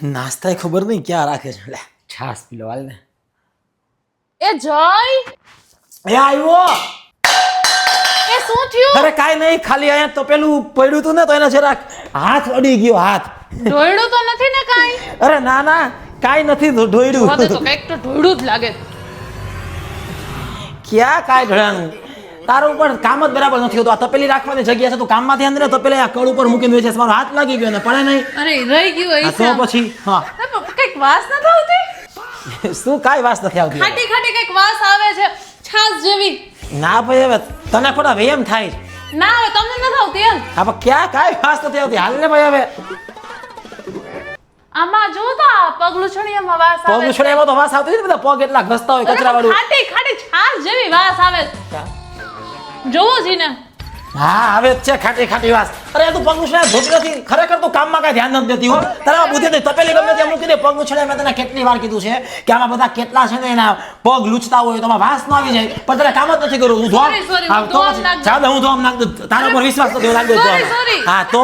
નાસ્તા ખબર નહીં ક્યાં રાખે છે લે છાસ પી લો હાલ ને એ જય એ આવ્યો એ શું થયું અરે કાઈ નહીં ખાલી અહીંયા તો પેલું પડ્યું તું ને તો એને જરાક હાથ અડી ગયો હાથ ઢોળ્યું તો નથી ને કાઈ અરે ના ના કાઈ નથી હોદે તો ઢોળ્યું કઈક તો ઢોળ્યું જ લાગે ક્યાં કાઈ ઢોળાનું તારો ઉપર કામ જ બરાબર નથી હોતું આ તપેલી રાખવાની જગ્યા છે તું કામમાંથી અંદર તપેલી આ કળ ઉપર મૂકીને બેસે મારો હાથ લાગી ગયો ને પડે નહીં અરે રહી ગયું આ તો પછી હા કઈક વાસ ન આવતી શું કાઈ વાસ નથી આવતી ખાટી ખાટી કઈક વાસ આવે છે છાસ જેવી ના ભાઈ હવે તને ખોટા વેમ થાય છે. ના હવે તમને નથી આવતી એમ હા પણ ક્યાં કાઈ વાસ નથી આવતી હાલ ને ભાઈ હવે આમાં જો તો આ પગલું છણીયામાં વાસ આવે પગ છોડે એમાં તો વાસ આવતી નથી બધા પગ એટલા ઘસતા હોય કચરા વાળું ખાટી ખાટી છાસ જેવી વાસ આવે જોવો જી ને હા આવે જ છે ખાટી ખાટી વાસ અરે તું પગ ઉછળે ધોતી નથી ખરેખર તું કામમાં કઈ ધ્યાન નથી દેતી હો તારા બુદ્ધિ નહીં તપેલી ગમે ત્યાં મૂકી દે પગ ઉછળે મેં તને કેટલી વાર કીધું છે કે આમાં બધા કેટલા છે ને એના પગ લૂછતા હોય તો વાસ ન આવી જાય પણ તને કામ જ નથી કરવું હું ધોમ Sorry, હા હું તો ધોમ પછી નાખ દઉં. ચાલ હું ધોમ નાખ દઉં તારા પર વિશ્વાસ નથી લાગ્યો Sorry. હા તો